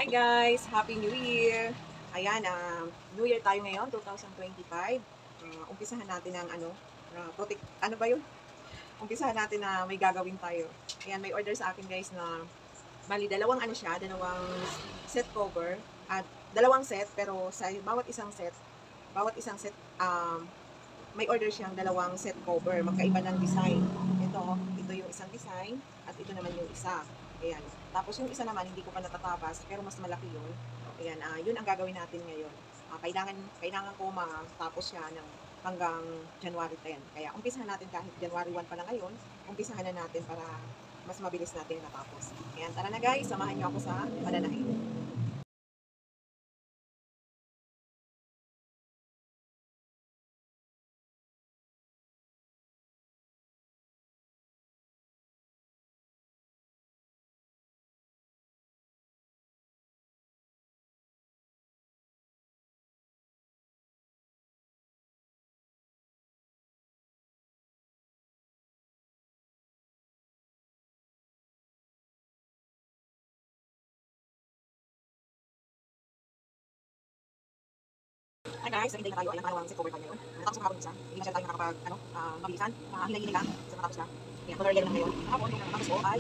Hi guys! Happy New Year! Ayan, New Year tayo ngayon, 2025. Umpisahan natin ang ano ba yun? Umpisahan natin na may gagawin tayo. Ayan, may order sa akin guys na bali dalawang dalawang set cover at dalawang set pero sa bawat isang set may order siyang dalawang set cover, magkaiba ng design. Ito yung isang design at ito naman yung isa. Ayan. Tapos yung isa naman hindi ko pa natatapos pero mas malaki yun. Ayan, yun ang gagawin natin ngayon. Kailangan ko matapos siya ng hanggang January 10. Kaya umpisahan natin kahit January 1 pa lang ngayon, umpisahan na natin para mas mabilis natin natapos. Ayan, tara na guys, samahan niyo ako sa pananahin. Hi guys, nag-intay na tayo. Ayan, parang set cover tayo ngayon. Natapos ko kahapon isa. Hindi masyado tayo nakakapag, mabilisan. Hinay-hinay lang. So, natapos na. Ayan, color yellow lang ngayon. Kahapon, yung natapos ko ay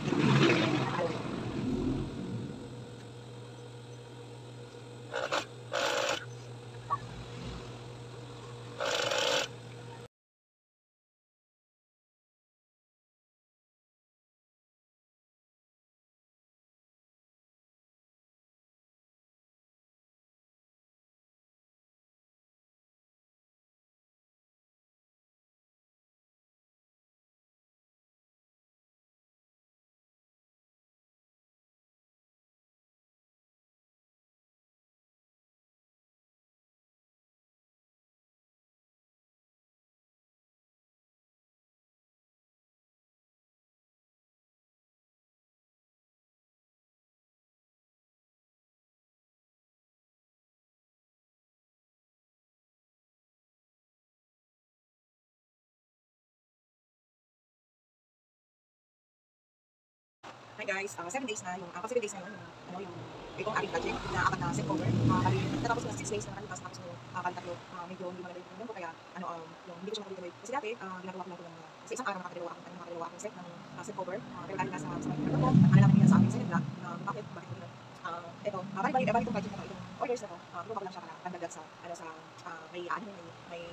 Hi guys, 7 days na yung, 7 days na yun, yung itong aking project na apat na set cover. Bali, natapos ko na 6 days na nakalipas, tapos ko bali tatlo, medyo hindi maganda yung ko, kaya yung hindi ko siya matuloy. Kasi dati, ginagawa ko lang ito ng, sa isang araw nakakadalawa akong set ng set cover. Pero dahil nasa sa mga ko, nalaman nila sa akin sa nila, bakit ko gano'n. Bali itong project na to, itong orders na to, ginawa ko lang siya para pandagdag sa, may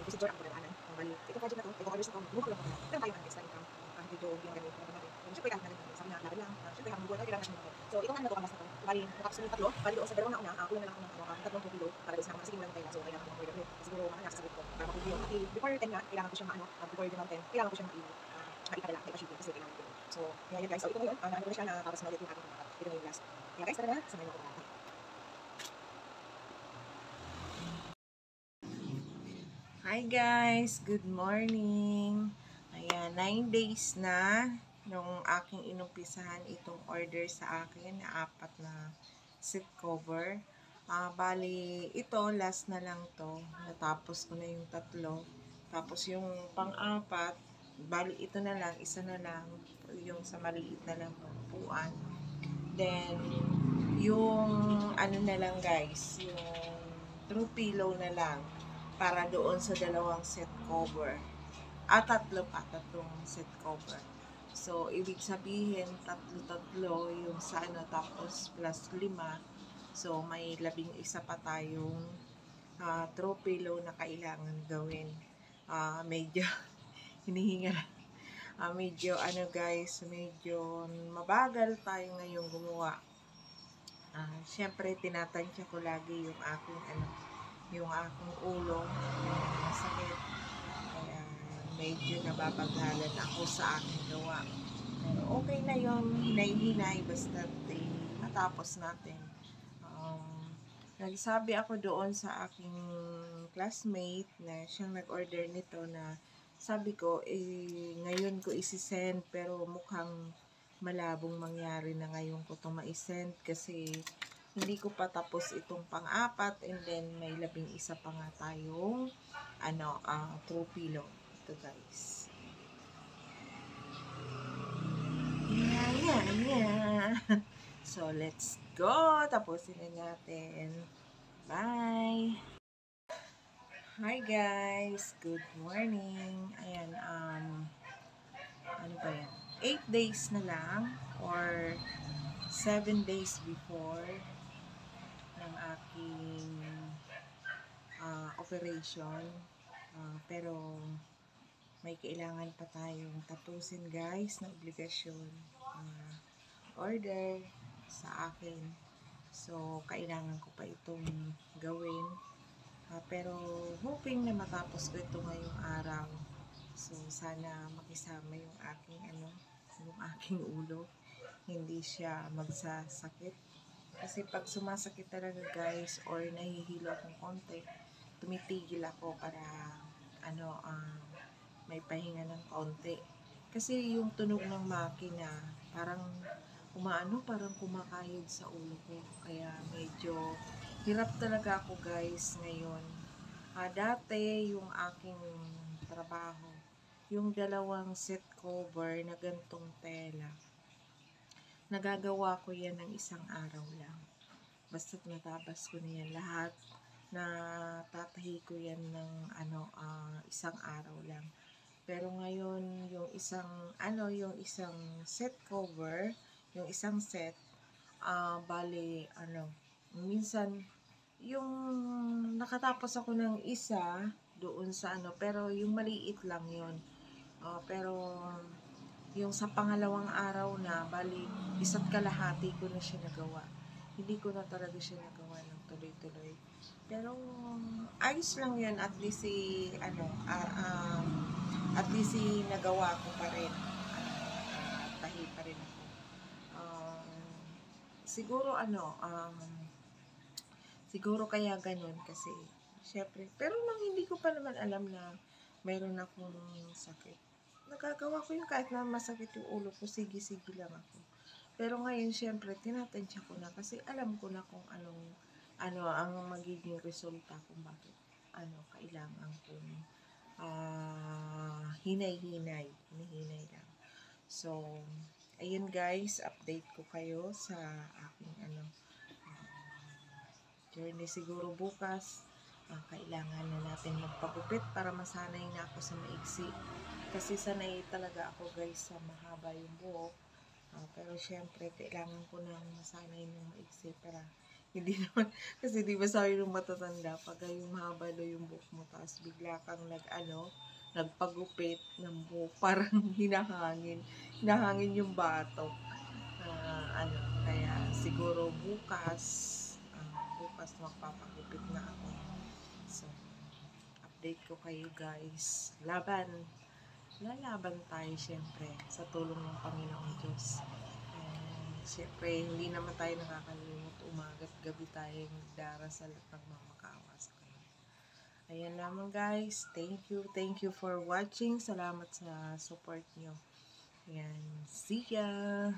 procedure ako dadaanan. Bali, itong project na to, itong orders na to, ginawa ko lang para meron tayong extra income, kahit medyo hindi maganda yung natin. Siyempre kahit natin, sabi na laban lang, siyempre habang buhay tayo, kailangan natin ito. So, itong na to, kanvas na to, bali, natapos ko yung tatlo, bali doon sa dalawang nauna, kulang na lang ako ng 3 kilo para doon sa mga, kasi wala tayo na, so kailangan ko ng order. Siguro nasa sagot ko, para makuha yung, at before 10 nga, kailangan ko siyang before January 10, kailangan ko siyang maipadala, shipping, kasi kailangan ko. So, yan guys, so ito ngayon, naano ko na siya, natapos na ulit yung aking pangkat. Ito na yung last. Kaya guys, tara na, samayin mo ko natin. Hi guys, good morning. Ayan, 9 days na nung aking inumpisahan itong order sa akin na 4 na seat cover. Bali, ito last na lang to. Natapos ko na yung tatlo. Tapos yung pang-4, bali ito na lang, isa na lang, yung sa maliit na lang upuan. Then, yung na lang guys, yung throw pillow na lang para doon sa dalawang set cover. Tatlong set cover. So, ibig sabihin, tatlo yung sa tapos plus 5. So, may 11 pa tayong throw pillow na kailangan gawin. Medyo hinihinga. Medyo guys, medyo mabagal tayo ngayong gumawa. Siyempre, tinatansya ko lagi yung aking ulo, masakit. Kaya medyo nababagalan ako sa aking gawa. Pero okay na yung hinay-hinay basta matapos natin. Nagsabi ako doon sa aking classmate na siyang nag-order nito na sabi ko, ngayon ko isi-send pero mukhang malabong mangyari na ngayon ko ito ma-send kasi hindi ko pa tapos itong pang-4 and then may 11 pa nga tayong throw pillow. Ito guys. Yeah. So, let's go! Tapusin na natin. Bye! Hi guys! Good morning! Ayan, ano ba yan? 8 days na lang or 7 days before ng aking operation. Pero may kailangan pa tayong tapusin guys na obligasyon. Order sa akin. So, kailangan ko pa itong gawin. Pero hoping na matapos ko ito ngayong araw. So, sana makisama yung aking ulo. Hindi siya magsasakit. Kasi pag sumasakit talaga guys, or nahihilo akong konti, tumitigil ako para may pahinga ng konti. Kasi yung tunog ng makina, parang parang kumakayod sa ulo ko. Kaya medyo hirap talaga ako guys ngayon. Dati yung aking trabaho, yung 2 set cover na gantong tela, nagagawa ko yan ng isang araw lang. Basta't natabas ko na yan lahat, na tatahi ko yan ng isang araw lang. Pero ngayon, yung isang set cover, yung isang set, bali, minsan, yung nakatapos ako ng isa, doon sa pero yung maliit lang yun. Pero, yung sa pangalawang araw na, bali, isa't kalahati ko na siya nagawa. Hindi ko na talaga siya nagawa ng tuloy-tuloy. Pero, ayos lang yan, at least nagawa ko pa rin. Tahi pa rin ako. Siguro kaya ganun kasi, syempre, pero nang hindi ko pa naman alam na mayroon akong sakit. Nagagawa ko yung kahit na masakit yung ulo ko, sige-sige lang ako. Pero ngayon, syempre, tinatansya ko na kasi alam ko na kung ang magiging resulta kung bakit kailangan kong hinay-hinay lang. So, ayun guys, update ko kayo sa aking journey. Siguro bukas, kailangan na natin magpagupit para masanay na ako sa maiksi. Kasi sanay talaga ako guys sa mahaba yung buhok. Pero syempre, kailangan ko nang masanay ng maiksi para hindi naman, kasi di ba sabi ng matatanda, pag yung mahaba daw yung buhok mo, tapos bigla kang nagpagupit ng buhok, parang hinahangin yung batok. Kaya siguro bukas magpapagupit na ako. So, update ko kayo guys. Lalaban tayo syempre sa tulong ng Panginoong Diyos. Syempre, hindi naman tayo nakakalimot, umaga't gabi tayo magdarasal at magmamakaawa sa Kanya. Ayan lamang guys, thank you for watching. Salamat sa support nyo. Ayan, see ya!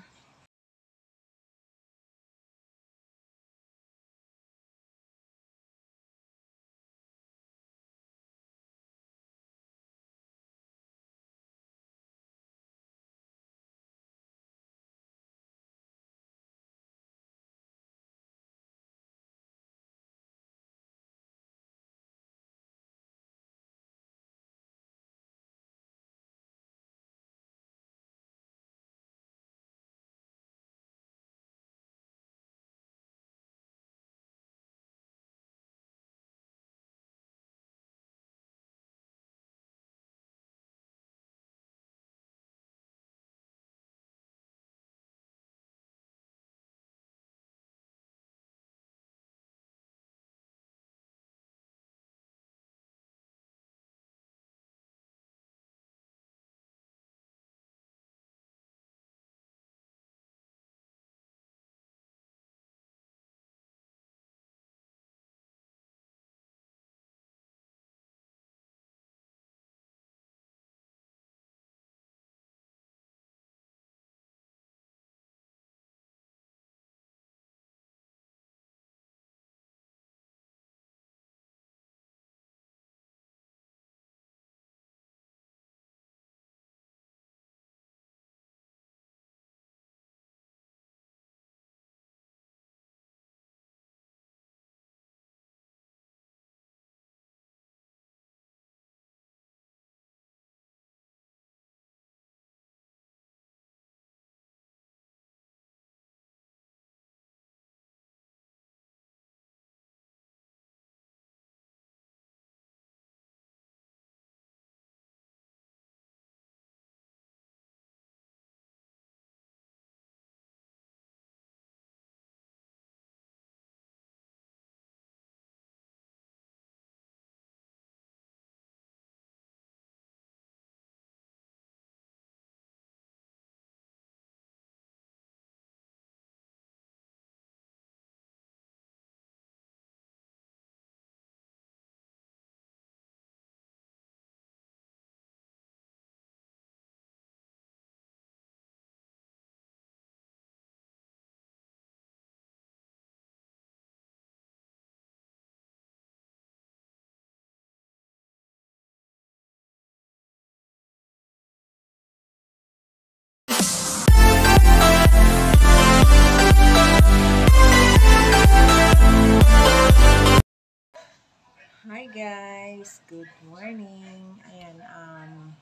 guys, good morning. Ayan, ano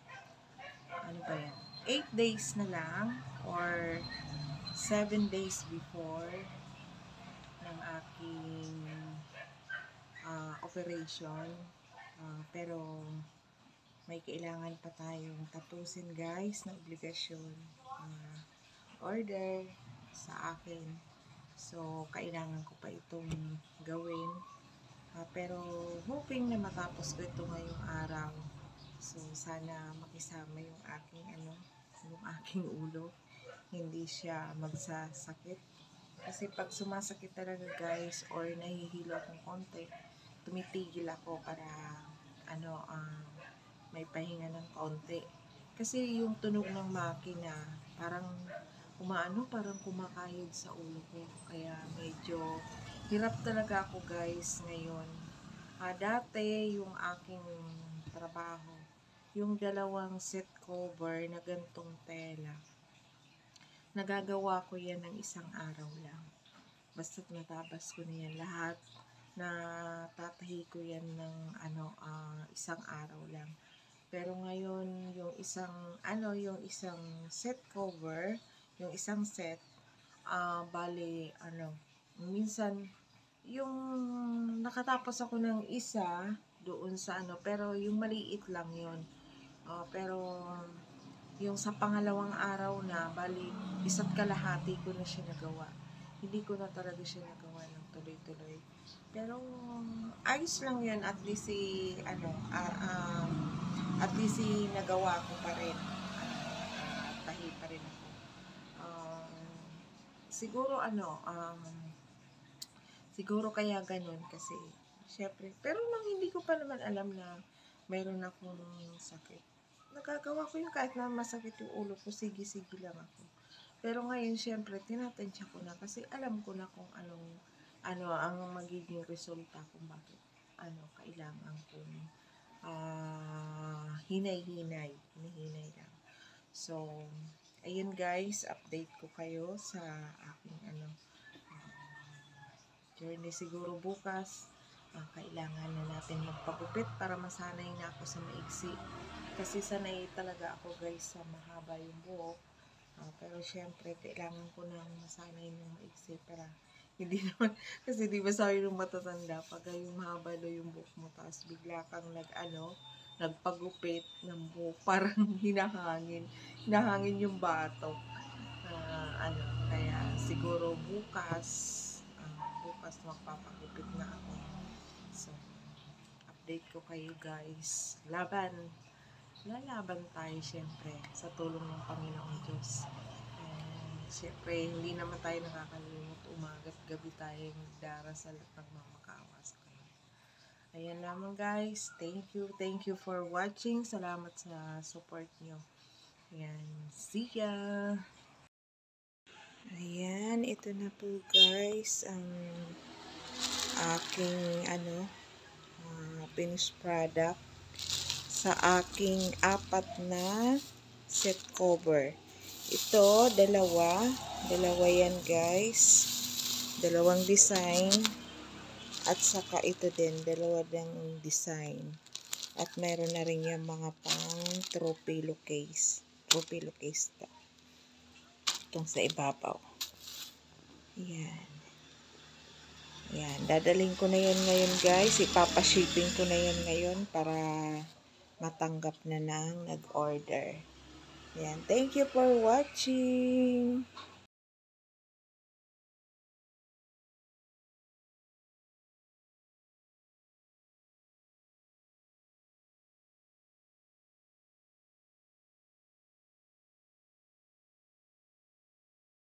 ba yan? 8 days na lang or 7 days before ng aking operation. Pero may kailangan pa tayong tapusin guys na obligasyon. Order sa akin. So, kailangan ko pa itong gawin. Pero hoping na matapos ko ito ngayong araw. So sana makisama yung aking ulo. Hindi siya magsasakit. Kasi pag sumasakit talaga guys or nahihilo akong konti, tumitigil ako para may pahinga ng konti. Kasi yung tunog ng makina parang parang kumakayod sa ulo ko. Kaya medyo hirap talaga ako guys ngayon. Dati yung aking trabaho, yung 2 set cover na gantong tela, nagagawa ko yan ng 1 araw lang. Basta't natabas ko na yan lahat, natatahi ko yan ng 1 araw lang. Pero ngayon, yung isang set cover, yung 1 set, bali, minsan, yung nakatapos ako ng isa doon sa pero yung maliit lang yun. Pero yung sa pangalawang araw na, bali, 1 kalahati ko na siya nagawa. Hindi ko na talaga siya nagawa ng tuloy-tuloy. Pero ayos lang yun, at least nagawa ko pa rin. Tahi pa rin ako. Siguro kaya ganun kasi syempre, pero nang hindi ko pa naman alam na mayroon akong sakit, nagagawa ko yun kahit na masakit yung ulo ko, sige-sige lang ako. Pero ngayon syempre tinatansya ko na kasi alam ko na kung ang magiging resulta kung bakit kailangan kong hinay-hinay lang. So ayun guys, update ko kayo sa aking journey. Siguro bukas, kailangan na natin magpagupit para masanay na ako sa maiksi. Kasi sanay talaga ako guys sa mahaba yung buhok. Pero syempre, kailangan ko nang masanay ng maiksi para hindi naman, kasi di ba sabi nung matatanda, pag yung mahaba daw yung buhok mo, tapos bigla kang nagpagupit ng buhok, parang hinahangin yung batok. Kaya siguro bukas magpapagupit na ako. So, update ko kayo guys. Lalaban tayo syempre sa tulong ng Panginoong Diyos. Syempre, hindi naman tayo nakakalimot. Umaga't gabi tayo magdarasal at magmamakaawa sa Kanya. Ayan naman guys. Thank you for watching. Salamat sa support nyo. Ayan. See ya! Ayan, ito na po guys ang aking finished product sa aking 4 na set cover. Ito, dalawa yan guys, 2 design, at saka ito din, 2 ng design, at mayroon na rin yung mga pang throw pillow case to. Itong sa ibabaw. Yan. Dadalhin ko na yan ngayon guys. Ipapashipping ko na yan ngayon para matanggap na ng nag-order. Yan. Thank you for watching.